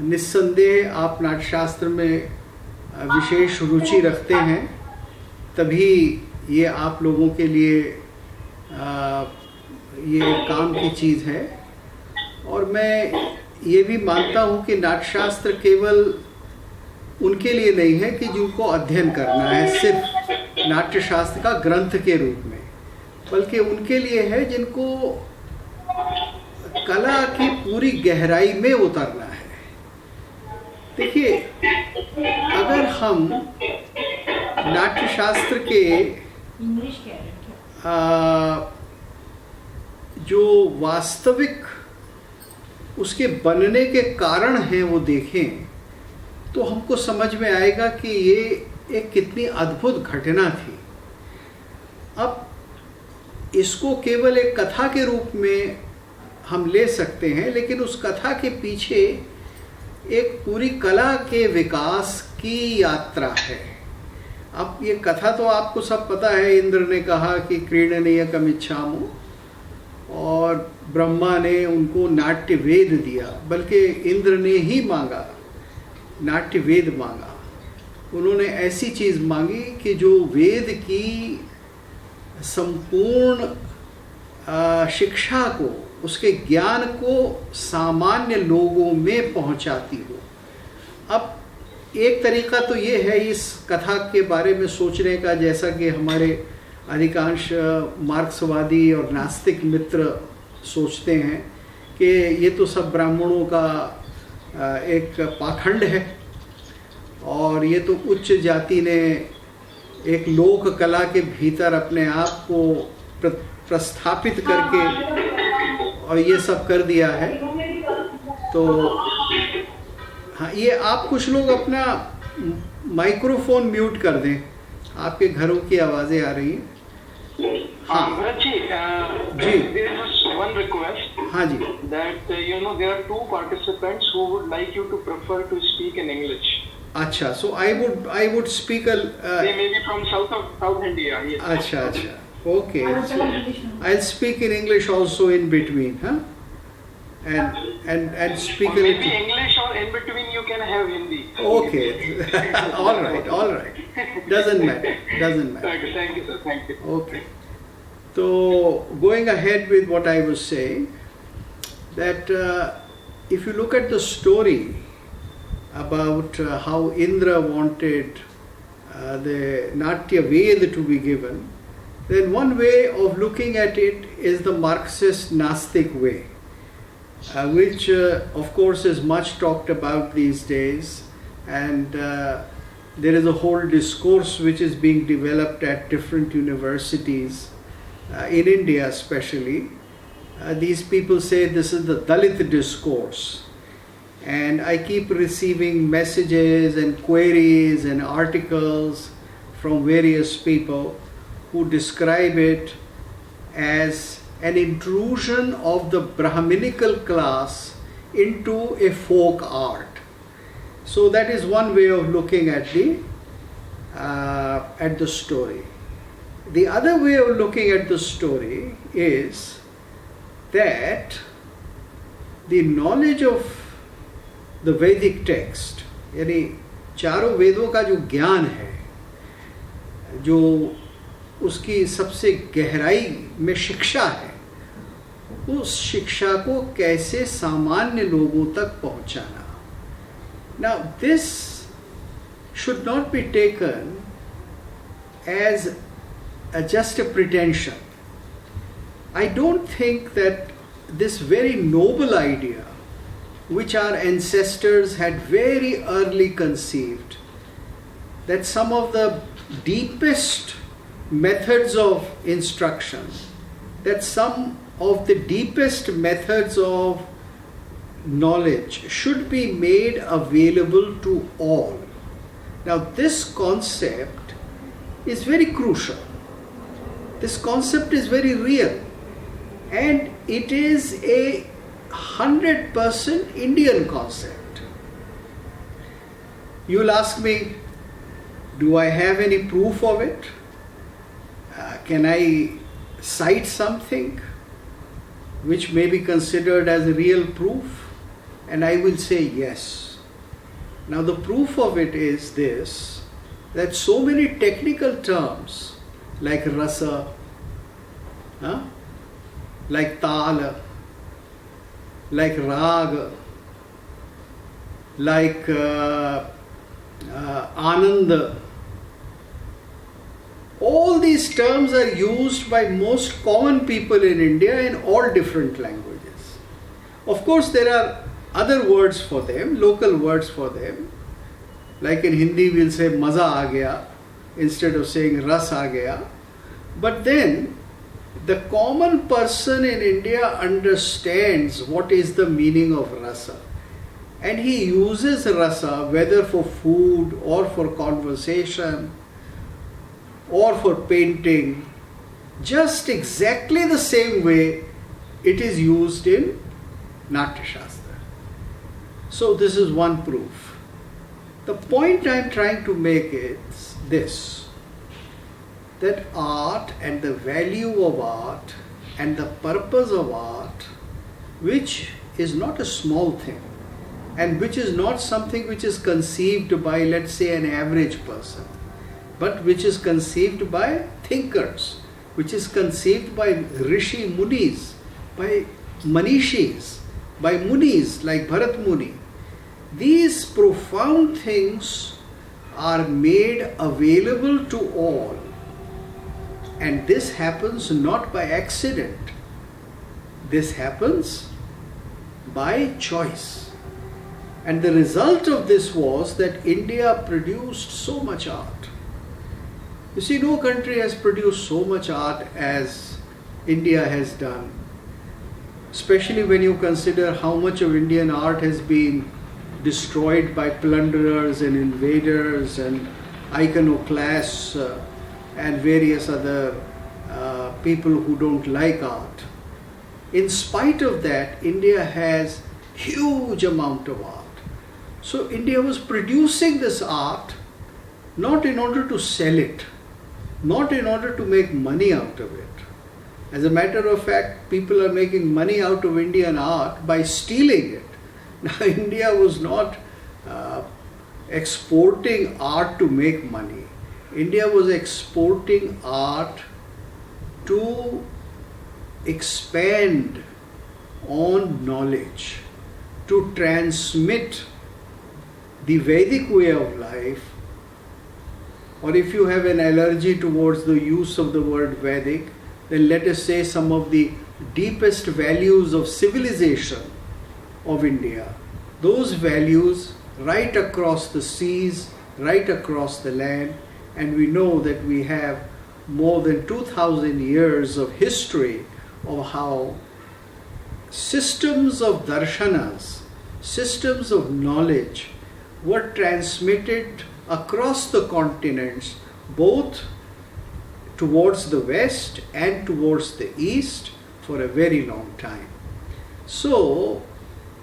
निस्संदेह आप नाट्यशास्त्र में विशेष रुचि रखते हैं, तभी ये आप लोगों के लिए ये काम की चीज़ है। और मैं ये भी मानता हूँ कि नाट्यशास्त्र केवल उनके लिए नहीं है कि जिनको अध्ययन करना है सिर्फ नाट्यशास्त्र का ग्रंथ के रूप में, बल्कि उनके लिए है जिनको कला की पूरी गहराई में उतरना है। देखिए, अगर हम नाट्यशास्त्र के जो वास्तविक उसके बनने के कारण हैं वो देखें, तो हमको समझ में आएगा कि ये एक कितनी अद्भुत घटना थी। अब इसको केवल एक कथा के रूप में हम ले सकते हैं, लेकिन उस कथा के पीछे एक पूरी कला के विकास की यात्रा है। अब ये कथा तो आपको सब पता है, इंद्र ने कहा कि क्रीडनीयकम इच्छामो, और ब्रह्मा ने उनको नाट्य वेद दिया, बल्कि इंद्र ने ही मांगा, नाट्य वेद मांगा। उन्होंने ऐसी चीज़ मांगी कि जो वेद की संपूर्ण शिक्षा को, उसके ज्ञान को सामान्य लोगों में पहुंचाती हो। अब एक तरीका तो ये है इस कथा के बारे में सोचने का, जैसा कि हमारे अधिकांश मार्क्सवादी और नास्तिक मित्र सोचते हैं कि ये तो सब ब्राह्मणों का एक पाखंड है, और ये तो उच्च जाति ने एक लोक कला के भीतर अपने आप को प्रस्थापित करके और ये सब कर दिया है। तो हाँ, ये आप कुछ लोग अपना माइक्रोफोन म्यूट कर दें, आपके घरों की आवाज़ें आ रही हैं। हाँ जी, one request. हाँ जी, that there are two participants who would like you to prefer to speak in English. अच्छा, so I would speak a they may be from South India. Yes. अच्छा, okay, so I'll speak in English also in between, huh? And speak or a maybe little. English, or in between you can have Hindi. Okay, all right, doesn't matter. Okay, thank you, sir. Thank you. Okay. So going ahead with what I was saying, that if you look at the story about how Indra wanted the Natya Veda to be given, then one way of looking at it is the Marxist Gnostic way, which of course is much talked about these days, and there is a whole discourse which is being developed at different universities, in India especially. These people say this is the Dalit discourse, and I keep receiving messages and queries and articles from various people who describe it as an intrusion of the Brahminical class into a folk art. So that is one way of looking at the story. The other way of looking at the story is that the knowledge of the Vedic text, यानी चारों वेदों का जो ज्ञान है, जो उसकी सबसे गहराई में शिक्षा है, उस शिक्षा को कैसे सामान्य लोगों तक पहुंचाना. Now this should not be taken as just a pretension. I don't think that this very noble idea, which our ancestors had very early conceived, that some of the deepest methods of instruction, that some of the deepest methods of knowledge should be made available to all. Now this concept is very crucial. This concept is very real, and it is a 100% Indian concept. You'll ask me, do I have any proof of it? Can I cite something which may be considered as real proof? And I will say yes. Now the proof of it is this, that so many technical terms like rasa, like tal, like rag, like anand, all these terms are used by most common people in India in all different languages. Of course, there are other words for them, local words for them. Like in Hindi, we'll say maza aa gaya instead of saying ras aa gaya. But then, the common person in India understands what is the meaning of rasa. And he uses rasa whether for food or for conversation or for painting, just exactly the same way it is used in Natya Shastra. So this is one proof. The point I am trying to make is this, that art and the value of art and the purpose of art, which is not a small thing and which is not something which is conceived by, let's say, an average person, but which is conceived by thinkers, which is conceived by Rishi Munis, by Manishis, by Munis like Bharat Muni. These profound things are made available to all. And this happens not by accident. This happens by choice. And the result of this was that India produced so much art. You see, no country has produced so much art as India has done. Especially when you consider how much of Indian art has been destroyed by plunderers and invaders and iconoclasts and various other people who don't like art. In spite of that, India has huge amount of art. So India was producing this art not in order to sell it, not in order to make money out of it. As a matter of fact, people are making money out of Indian art by stealing it. Now, India was not exporting art to make money. India was exporting art to expand on knowledge, to transmit the Vedic way of life, or if you have an allergy towards the use of the word Vedic, then let us say some of the deepest values of civilization of India. Those values right across the seas, right across the land, and we know that we have more than 2000 years of history of how systems of darshanas, systems of knowledge were transmitted across the continents, both towards the west and towards the east for a very long time. So,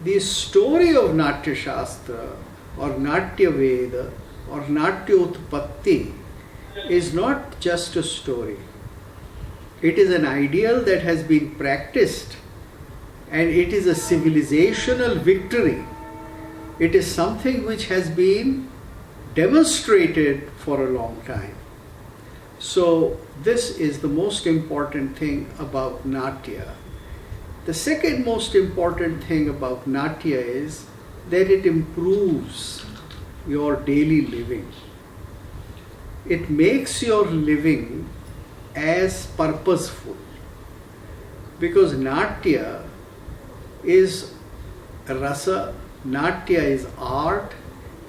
the story of Natya Shastra or Natya Veda or Natya Utpatti is not just a story. It is an ideal that has been practiced, and it is a civilizational victory. It is something which has been demonstrated for a long time. So this is the most important thing about Natya. The second most important thing about Natya is that it improves your daily living. It makes your living as purposeful, because Natya is rasa, Natya is art,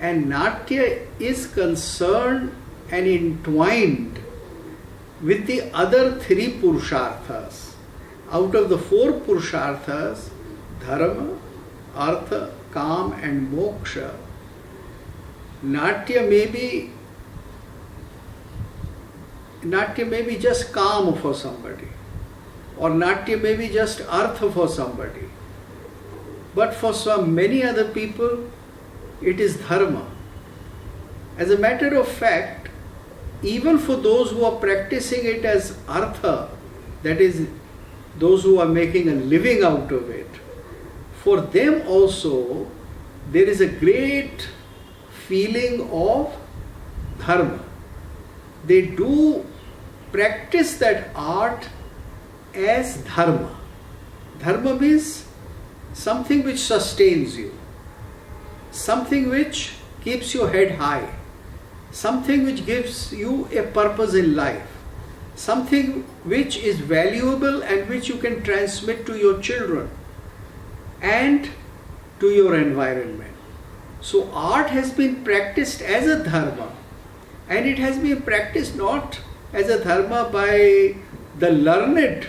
and Natya is concerned and entwined with the other three Purusharthas. Out of the four Purusharthas, Dharma, Artha, Kam and Moksha, Natya may be just Kam for somebody, or Natya may be just Artha for somebody. But for many other people, it is Dharma. As a matter of fact, even for those who are practicing it as Artha, that is, those who are making a living out of it, for them also there is a great feeling of dharma. They do practice that art as dharma. Dharma means something which sustains you, something which keeps your head high, something which gives you a purpose in life, something which is valuable and which you can transmit to your children and to your environment. So art has been practiced as a dharma, and it has been practiced not as a dharma by the learned,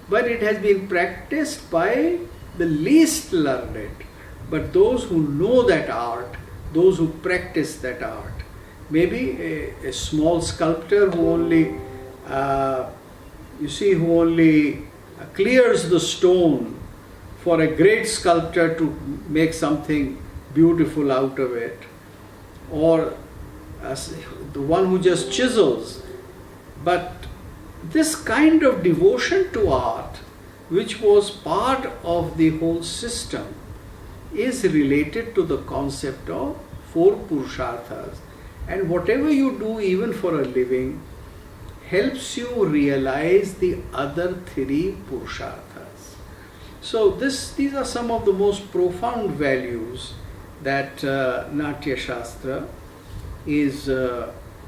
but it has been practiced by the least learned, but those who know that art, those who practice that art. Maybe a small sculptor who only, who only clears the stone for a great sculptor to make something beautiful out of it, or the one who just chisels. But this kind of devotion to art, which was part of the whole system, is related to the concept of four purusharthas. And whatever you do, even for a living, helps you realize the other three purusharthas. So these are some of the most profound values that Natya Shastra is